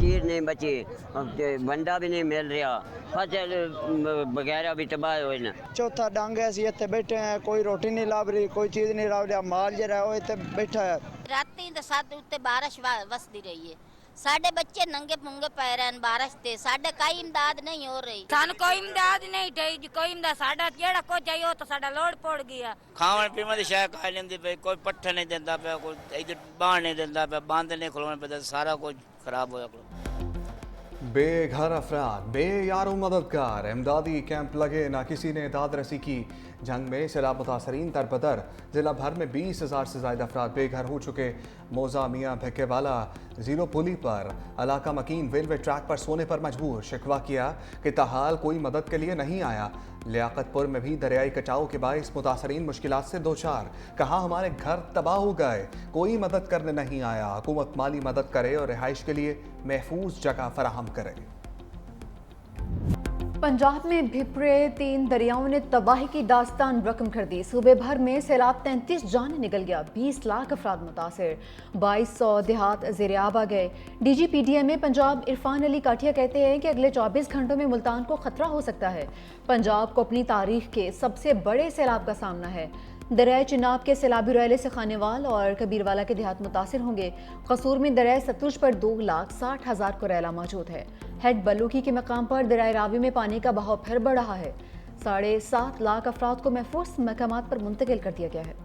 चीज़ नहीं बची, बंदा भी नहीं मिल रहा, फसल वगैरह भी तबाह हुए ना। चौथा डंग है, ਅਸੀਂ ਇੱਥੇ ਬੈਠੇ ਆ, ਕੋਈ ਰੋਟੀ ਨਹੀਂ ਲੱਭ ਰਹੀ, ਕੋਈ ਚੀਜ਼ ਨਹੀਂ ਲੱਭ ਰਿਹਾ, ਮਾਲ ਜਿਹੜਾ ਉਹ ਇੱਥੇ ਬੈਠਾ ਹੈ। राती तो साथ उत्ते बारिश वसदी रही है, साडे बच्चे नंगे पुंगे पै रहे हैं बारिश ते, साडे कोई इमदाद नहीं हो रही, सानू कोई इमदाद नहीं ढई जी, कोई इमदाद साडा जेड़ा को चाहिए तो साडा लोड पड़ गया। खावन पीवन दी शय खा लेंदी पे, कोई पट्ठे नहीं देंदा पे, कोई इधर बाहर नहीं देंदा पे, बंद नहीं खुलने पे, सारा कुछ खराब होया। बेघर अफराद, बेयारो मददगार, इमदादी कैंप लगे, ना किसी ने दाद रसी की। जंग में सैलाब मुतासरीन दरबदर, जिला भर में 20,000 से ज़्यादा अफराद बेघर हो चुके। मौजा मियाँ भिक्केवाला जीरो पुली पर इलाका मकीन रेलवे ट्रैक पर सोने पर मजबूर, शिकवा किया कि ताहाल कोई मदद के लिए नहीं आया। लियाकतपुर में भी दरियाई कटाव के बायस मुतासरीन मुश्किलात से दो चार, कहा हमारे घर तबाह हो गए, कोई मदद करने नहीं आया। हुकूमत माली मदद करे और रिहाइश के लिए महफूज जगह फराहम करे। पंजाब में भिपरे 3 दरियाओं ने तबाही की दास्तान रकम कर दी। सूबे भर में सैलाब 33 जाने निकल गया, 20 लाख अफराद मुतासिर, 2200 देहात ज़ेर-ए-आब आ गए। DGPDMA पंजाब इरफान अली काठिया कहते हैं कि अगले 24 घंटों में मुल्तान को खतरा हो सकता है। पंजाब को अपनी तारीख के सबसे बड़े सैलाब का सामना है। दरियाए चिनाब के सैलाबी रैले से खानेवाल और कबीरवाला के देहात मुतासिर होंगे। कसूर में दरियाए सतलुज पर 2,60,000 को रैला मौजूद है। हेड बलूकी के मकाम पर दरियाए रावी में पानी का बहाव फिर बढ़ रहा है। 7.5 लाख अफराद को महफूज मकामात पर मुंतकिल कर दिया गया है।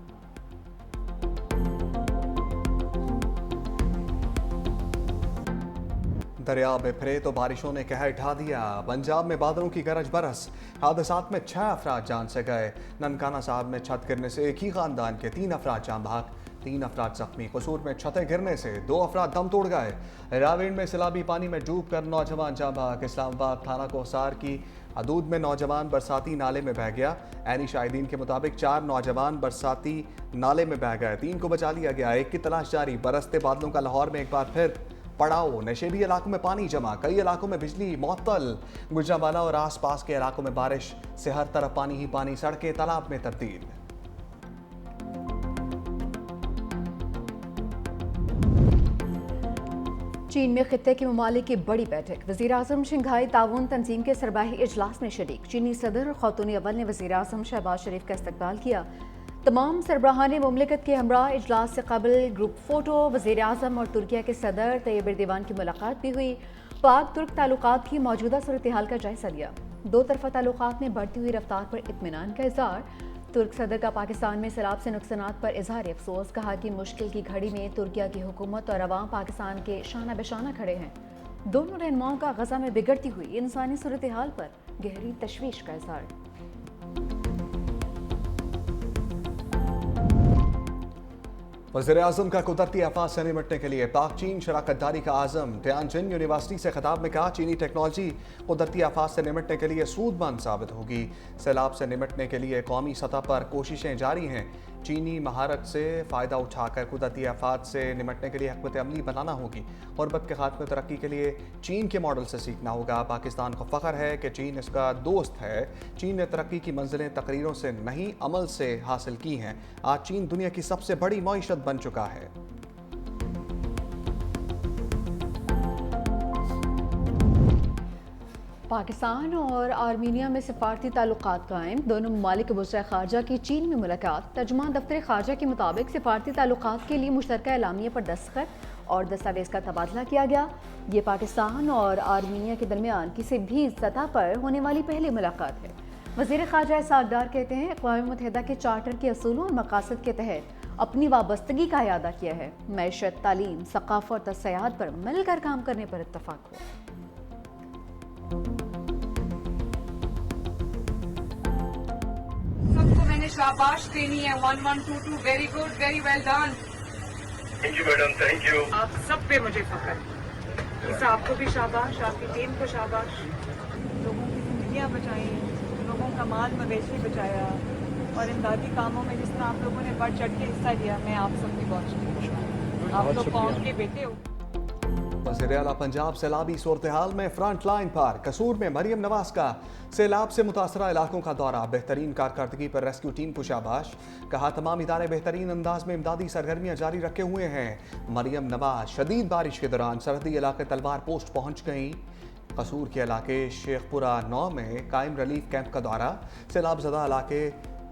दरिया भिपरे तो बारिशों ने कहर ढा दिया। पंजाब में बादलों की गरज बरस, हादसात में 6 अफराद जान से गए। ननकाना साहब में छत गिरने से एक ही खानदान के 3 अफराद जान भाग, 3 अफराद जख्मी। कसूर में छतें गिरने से 2 अफराद दम तोड़ गए। रावीण में सैलाबी पानी में डूब कर नौजवान जान भाग। इस्लामाबाद थाना कोसार की हदूद में नौजवान बरसाती नाले में बह गया। ऐनी शाहिदीन के मुताबिक 4 नौजवान बरसाती नाले में बह गए, 3 को बचा लिया गया, 1 की तलाश जारी। बरसते बादलों का लाहौर में एक बार फिर पड़ाव, नशेबी इलाकों में पानी जमा, कई इलाकों में बिजली मुअत्तल। गुजरांवाला और आसपास के इलाकों में बारिश से हर तरफ पानी ही पानी, सड़कें तालाब में तब्दील। चीन में खित्ते के ममालिक की बड़ी बैठक, वज़ीर-ए-आज़म शंघाई ताउन तंजीम के सरबराही इजलास में शरीक। चीनी सदर और खातून अव्वल ने वज़ीर-ए-आज़म शहबाज शरीफ का इस्तकबाल किया। तमाम सरबराहान मुमलिकत के हमरा इजलास से कबल ग्रुप फ़ोटो, वज़ीर-ए-आज़म और तुर्किया के सदर तैयब एर्दोगान की मुलाकात भी हुई। पाक तुर्क ताल्लुकात की मौजूदा सूरत हाल का जायजा लिया। 2 तरफ़ा ताल्लुकात में बढ़ती हुई रफ्तार पर इत्मीनान का इज़हार। तुर्क सदर का पाकिस्तान में सैलाब से नुकसानात पर इजहार अफसोस, कहा कि मुश्किल की घड़ी में तुर्किया की हुकूमत और अवाम पाकिस्तान के शाना बेशाना खड़े हैं। दोनों रहनुमाओं का गजा में बिगड़ती हुई इंसानी सूरत हाल पर गहरी तशवीश का इजहार। वज़ीर-ए-आज़म का कुदरती आफात से निपटने के लिए पाक चीन शराकतदारी का आज़म। तियानजिन यूनिवर्सिटी से खिताब में कहा, चीनी टेक्नोलॉजी कुदरती आफात से निपटने के लिए सूदमंद साबित होगी। सैलाब से निपटने के लिए कौमी सतह पर कोशिशें जारी हैं। चीनी महारत से फ़ायदा उठाकर कुदरती आफात से निपटने के लिए हिकमत अमली बनाना होगी। गुरबत के खात्मे तरक्की के लिए चीन के मॉडल से सीखना होगा। पाकिस्तान को फ़ख्र है कि चीन इसका दोस्त है। चीन ने तरक्की की मंजिलें तकरीरों से नहीं, अमल से हासिल की हैं। आज चीन दुनिया की सबसे बड़ी मईशत बन चुका है। पाकिस्तान और आर्मीनिया में सिफारती ताल्लुकात कायम, दोनों ममालिक के वज़ीर ख़ारजा की चीन में मुलाकात। तर्जुमान दफ्तर ख़ारजा के मुताबिक सिफारती ताल्लुकात के लिए मुश्तरका एलामिया पर दस्तखत और दस्तावेज़ का तबादला किया गया। ये पाकिस्तान और आर्मीनिया के दरमियान किसी भी सतह पर होने वाली पहली मुलाकात है। वज़ीर ख़ारजा इसाक डार कहते हैं, अक़वाम मुत्तहिदा के चार्टर के असूलों और मकासद के तहत अपनी वाबस्तगी का इरादा किया है। मैशत, तालीम, सक़ाफ़त और सयाहत पर मिलकर काम करने पर इत्तफ़ाक़ हुआ। सबको मैंने शाबाश देनी है। 1122 very good, very well done. Thank you madam, thank you. आप सब पे मुझे फख्र है। इस आपको भी शाबाश, आपकी टीम को शाबाश। लोगों की जिंदगियां बचाई, लोगों का माल मवेशी बचाया और इमदादी कामों में जिस तरह आप लोगों ने बढ़ चढ़ के हिस्सा लिया, मैं आप सबकी बहुत शुक्रिया। आप लोग कौम के बेटे हो। वज़ीर आला पंजाब सैलाबी सूरत हाल में फ्रंट लाइन पर। कसूर में मरियम नवाज का सैलाब से मुतासरा इलाकों का दौरा। बेहतरीन कारकर्दगी पर रेस्क्यू टीम को शाबाश। कहा तमाम इदारे बेहतरीन अंदाज में इमदादी सरगर्मियां जारी रखे हुए हैं। मरियम नवाज शदीद बारिश के दौरान सरहदी इलाके तलवार पोस्ट पहुंच गई। कसूर के इलाके शेखपुरा 9 में कायम रिलीफ कैंप का दौरा। सैलाब ज़दा इलाके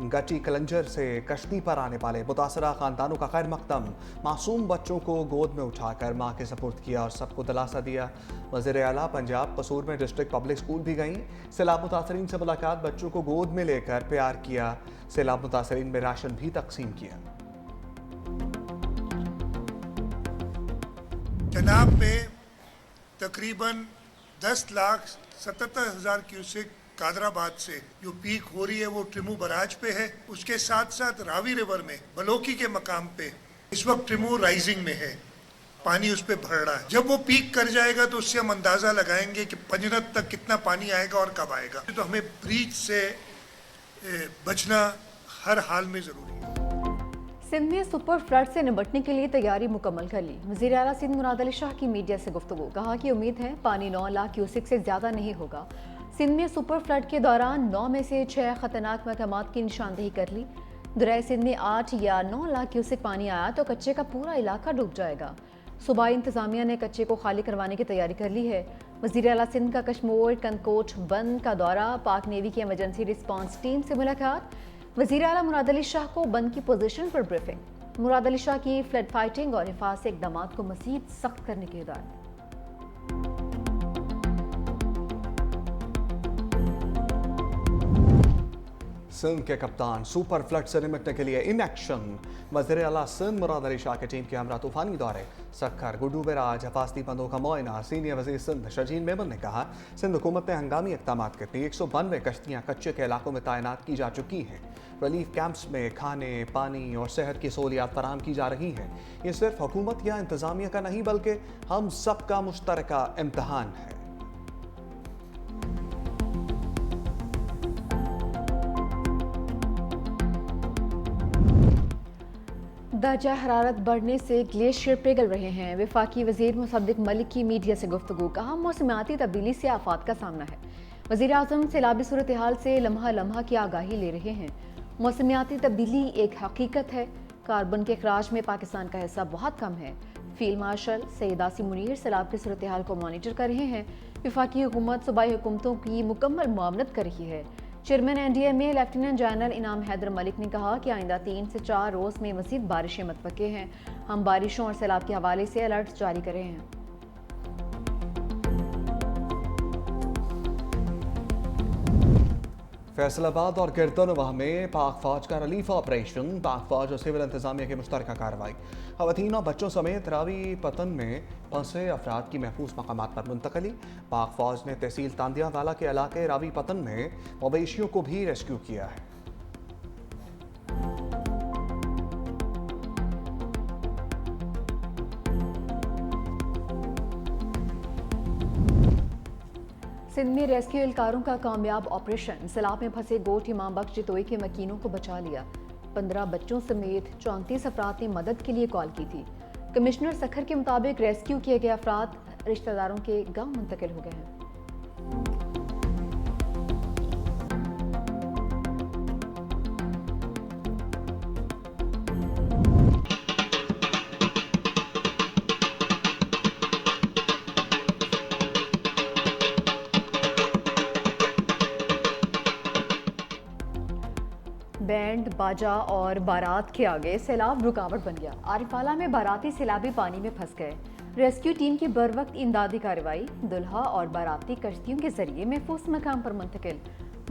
गटी कलंजर से कश्ती पर आने वाले मुतासरा खानदानों का खैर मकदम। मासूम बच्चों को गोद में उठाकर माँ के सपुर्द किया और सबको दिलासा दिया। वज़ीर आला पंजाब कसूर में डिस्ट्रिक्ट पब्लिक स्कूल भी गईं। सैलाब मुतासरीन से मुलाकात, बच्चों को गोद में लेकर प्यार किया। सैलाब मुतासरीन में राशन भी तकसीम किया। चनाब में तकरीबन 10,77,000 क्यूसेक कादराबाद से जो पीक हो रही है वो ट्रिमू बराज पे है। उसके साथ साथ रावी रिवर में बलोकी के मकाम पे इस वक्त ट्रिमू राइजिंग में है, पानी उस पे भर रहा है। जब वो पीक कर जाएगा तो उससे हम अंदाजा लगाएंगे कि पंजरत तक कितना पानी आएगा और कब आएगा। तो हमें ब्रीच से बचना हर हाल में जरूरी है। सिंध में सुपर फ्लड से निपटने के लिए तैयारी मुकम्मल कर ली। वज़ीर आला सिंध मुराद अली शाह की मीडिया से गुफ्तगू। कहा कि उम्मीद है पानी 9 लाख क्यूसेक से ज़्यादा नहीं होगा। सिंध में सुपर फ्लड के दौरान 9 में से 6 खतरनाक मकामात की निशानदेही कर ली। दरिया सिंध में 8 या 9 लाख क्यूसेक पानी आया तो कच्चे का पूरा इलाका डूब जाएगा। सूबाई इंतजामिया ने कच्चे को खाली करवाने की तैयारी कर ली है। वज़ीर आला सिंध का कश्मोर कनकोट बंद का दौरा, पाक नेवी की इमरजेंसी रिस्पांस टीम से मुलाकात। वज़ीर आला मुराद अली शाह को बंद की पोजीशन पर ब्रीफिंग। मुराद अली शाह की फ्लड फाइटिंग और हिफाजती इक़दाम को मज़ीद सख्त करने की हिदायत। सिंध के कप्तान सुपर फ्लड से निपटने के लिए इन एक्शन। वज़ीर आला सिंध मुराद अली शाह की टीम के हमरा तूफानी दौरे। सक्खर गुड्डू बेराज हिफाजती बंदों का मुआयना। सीनियर वज़ीर सिंध शजीन मेमन ने कहा सिंध हुकूमत ने हंगामी इक़दाम करके 192 कश्तियाँ कच्चे के इलाकों में तैनात की जा चुकी हैं। रिलीफ कैंप्स में खाने, पानी और सेहत की सहूलियात फराहम की जा रही हैं। ये सिर्फ हुकूमत या इंतज़ामिया का नहीं बल्कि हम सबका मुश्तरका इम्तहान है। दर्जा हरारत बढ़ने से ग्लेशियर पिघल रहे हैं। वफाकी वज़ीर मुसद्दिक मलिक की मीडिया से गुफ्तगू। कहा मौसमियाती तब्दीली से आफात का सामना है। वज़ीर आज़म सैलाबी सूरत हाल से लम्हा लम्हा की आगाही ले रहे हैं। मौसमियाती तब्दीली एक हकीकत है। कार्बन के अखराज में पाकिस्तान का हिस्सा बहुत कम है। फील्ड मार्शल सैयद आसिम मुनीर सैलाब की सूरत हाल को मॉनिटर कर रहे हैं। वफाकी हुकूमत सूबाई हुकूमतों की मुकम्मल मुआवनत कर रही है। चेयरमैन NDMA लेफ्टिनेंट जनरल इनाम हैदर मलिक ने कहा कि आइंदा 3 से 4 रोज़ में मज़ीद बारिशें मुतवक्के हैं। हम बारिशों और सैलाब के हवाले से अलर्ट जारी कर रहे हैं। फैसलाबाद और गिरदनवाह में पाक फौज का रिलीफ ऑपरेशन। पाक फौज और सिविल इंतजामिया की मुश्तरका कार्रवाई। खवातीन और बच्चों समेत रावी पतन में फंसे अफराद की महफूज मकामात पर मुंतकली। पाक फौज ने तहसील तांदियावाला के इलाके रावी पतन में मवेशियों को भी रेस्क्यू किया है। सिंध में रेस्क्यू एहलकारों का कामयाब ऑपरेशन। सैलाब में फंसे गोट इमाम बख्श जितोई के मकीनों को बचा लिया। 15 बच्चों समेत 34 अफराद ने मदद के लिए कॉल की थी। कमिश्नर सखर के मुताबिक रेस्क्यू किए गए अफराद रिश्तेदारों के गांव मुंतकिल हो गए हैं। बैंड बाजा और बारात के आगे सैलाब रुकावट बन गया। आरिफाला में बाराती सैलाबी पानी में फंस गए। रेस्क्यू टीम की बरवक्त इमदादी कार्रवाई। दुल्हा और बाराती कश्तियों के जरिए महफूज मकाम पर मुंतकिल।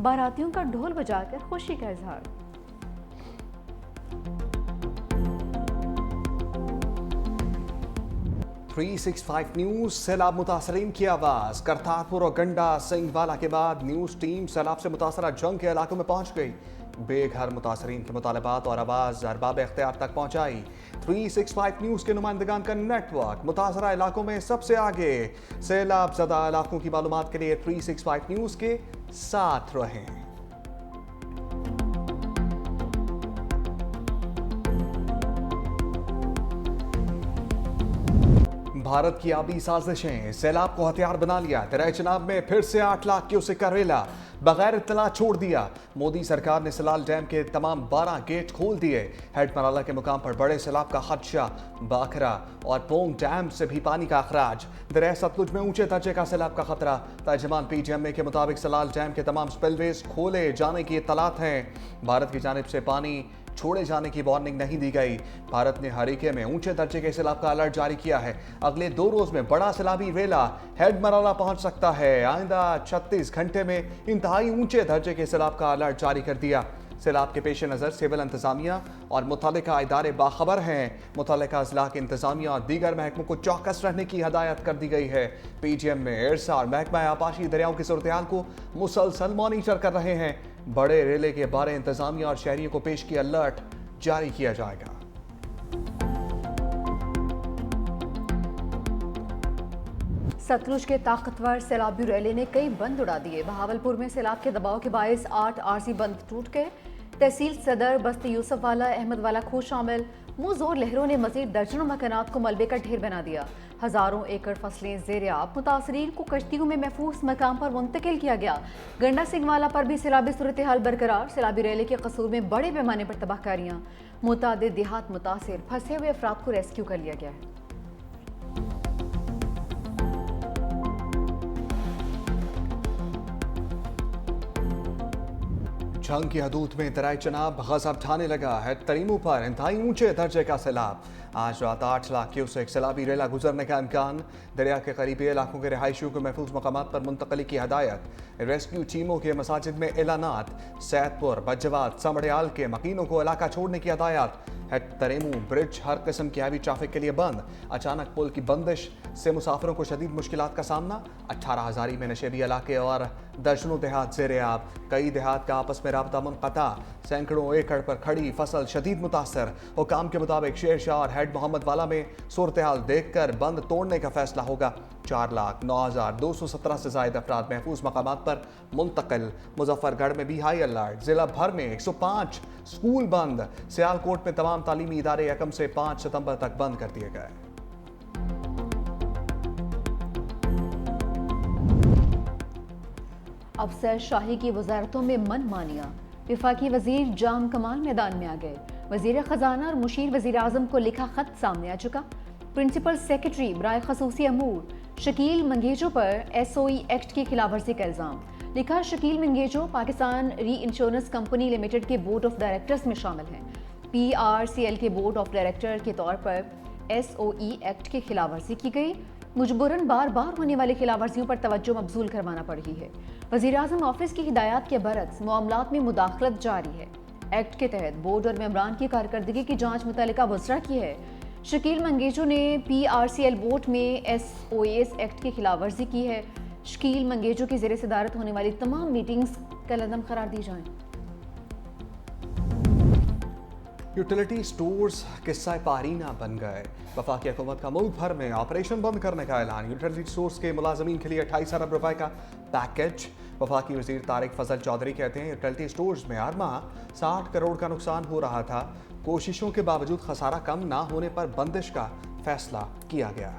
बारातियों का ढोल बजाकर खुशी का इजहार। न्यूज़ सैलाब मुतासरीन की आवाज़। करतारपुर और गंडा सिंहवाला के बाद न्यूज़ टीम सैलाब से मुतासरा जंग के इलाकों में पहुंच गई। बेघर मुतासरीन के मुतालबात और आवाज़ अरबाब इख्तियार तक पहुंचाई। 365 न्यूज़ के नुमाइंदगान का नेटवर्क मुतासरा इलाकों में सबसे आगे। सैलाब ज़दा इलाकों की मालूमात के लिए 365 न्यूज़ के साथ रहें। भारत की आबी साजिशें, सैलाब को हथियार बना लिया। दरिया चनाब में फिर से 8 लाख क्यूसेक का रेला बगैर इत्तला छोड़ दिया। मोदी सरकार ने सलाल डैम के तमाम 12 गेट खोल दिए। हेड मराला के मुकाम पर बड़े सैलाब का खदशा। बाखरा और पोंग डैम से भी पानी का अखराज। दरिया सतलुज में ऊंचे दर्जे का सैलाब का खतरा। तर्जमान PGMA के मुताबिक सलाल डैम के तमाम स्पिलवेज खोले जाने की इत्तलात हैं। भारत की जानिब से पानी छोड़े जाने की वार्निंग नहीं दी गई। भारत ने हरीके में ऊंचे दर्जे के सैलाब का अलर्ट जारी किया है। अगले 2 रोज में बड़ा सैलाबी रेला हेड मराला पहुंच सकता है। आइंदा 36 घंटे में इंतहाई ऊंचे दर्जे के सैलाब का अलर्ट जारी कर दिया। सैलाब के पेश नज़र सिविल इंतजामिया और मुतल्लिका इदारे बाखबर हैं। मुतल्लिका अजला के इंतजामिया और दीगर महकमों को चौकस रहने की हदायत कर दी गई है। PGMA, इरसा और महकमा आपाशी दरियाओं की सूरत-ए-हाल को मुसलसल मॉनिटर कर रहे हैं। बड़े रेले के बारे इंतजामिया और शहरियों को पेश किया अलर्ट जारी किया जाएगा। सतलुज के ताकतवर सैलाबी रैले ने कई बंद उड़ा दिए। बहावलपुर में सैलाब के दबाव के बायस 8 आरजी बंद टूट गए। तहसील सदर, बस्ती यूसुफ वाला, अहमद वाला खो शामिल। मुंह लहरों ने मजीद दर्जनों मकानात को मलबे का ढेर बना दिया। हजारों एकड़ फसलें ज़ेर-ए-आब। मुतासरीन को कश्तियों में महफूज मकाम पर मुंतकिल किया गया। गंडा सिंह वाला पर भी सैलाबी सूरत हाल बरकरार। सैलाबी रैले के कसूर में बड़े पैमाने पर तबाहकारियाँ। मुतादिद देहात मुतासिर, फंसे हुए अफराद को रेस्क्यू कर लिया गया है। जंग की हदूद में दरिया चनाब गजब ढाने लगा है। तरीमू पर इंतहाई ऊंचे दर्जे का सैलाब। आज रात 8 लाख क्यूसेक सैलाबी रेला गुजरने का इम्कान। दरिया के करीबी इलाकों के रिहायशियों को महफूज मकामात पर मुंतकली की हदायत। रेस्क्यू टीमों के मसाजिद में एलानात। सैदपुर, बज्जवात, समड़ियाल के मकीनों को इलाका छोड़ने की हदायत। तरेमू ब्रिज हर किस्म की हैवी ट्रैफिक के लिए बंद। अचानक पुल की बंदिश से मुसाफिरों को शदीद मुश्किलात का सामना। 18 हज़ारी में नशेबी इलाके और दर्जनों देहात ज़ेर-ए-आब। कई देहात का आपस में राबता मुनक़ता। सैकड़ों एकड़ पर खड़ी फसल शदीद मुतासर। हुकाम के मुताबिक शेरशाह और हेड मोहम्मद वाला में सूरत हाल देख कर बंद तोड़ने का फैसला होगा। 4,09,217 से ज़ायद अफराद महफूज मकामात पर मुंतकिल। मुजफ्फरगढ़ में भी हाई अलर्ट। जिला भर में 105 स्कूल बंद। सियालकोट में तमाम तालीमी इदारे 1 से 5 सितंबर तक बंद कर दिए गए। अफसर शाही की वजारतों में मनमानियां। वफाकी वजीर जाम कमाल मैदान में आ गए। वजीर खजाना और मुशीर वजीर आजम को लिखा खत सामने आ चुका। प्रिंसिपल सेक्रेटरी बराए खसूसी अमूर शकील मंगेजो पर SOE एक्ट की खिलाफवर्जी का इल्ज़ाम। लिखा, शकील मंगेजो पाकिस्तान री इंश्योरेंस कंपनी लिमिटेड के बोर्ड ऑफ डायरेक्टर्स में शामिल हैं। PRCL के बोर्ड ऑफ डायरेक्टर के तौर पर SOE एक्ट की खिलाफवर्जी की गई। मुजबरन बार बार होने वाली खिलाफवर्जियों पर तवज्जो मबजूल करवाना पड़ रही है। वज़ीर आज़म ऑफिस की हिदायत के बरक्स मामलात में मुदाखलत जारी है। एक्ट के तहत बोर्ड और मेंबरान की कारकर्दगी की जांच मुतल्लिका वज़रा की है। शकील मंगेजो ने PRCL बोर्ड में SOS एक्ट की खिलाफवर्जी की है। शकील मंगेजो की ज़ेर सदारत होने वाली तमाम मीटिंग्स कलअदम करार दी जाएं। यूटिलिटी स्टोर्स किस्सा पारीना बन गए। वफाकी हुकूमत का मुल्क भर में ऑपरेशन बंद करने का ऐलान। यूटिलिटी स्टोर्स के मुलाजमीन के लिए 28 अरब रुपए का पैकेज। वफाकी वजीर तारिक फजल चौधरी कहते हैं यूटिलिटी स्टोर्स में हर माह 60 करोड़ का नुकसान हो रहा था। कोशिशों के बावजूद खसारा कम ना होने पर बंदिश का फैसला किया गया।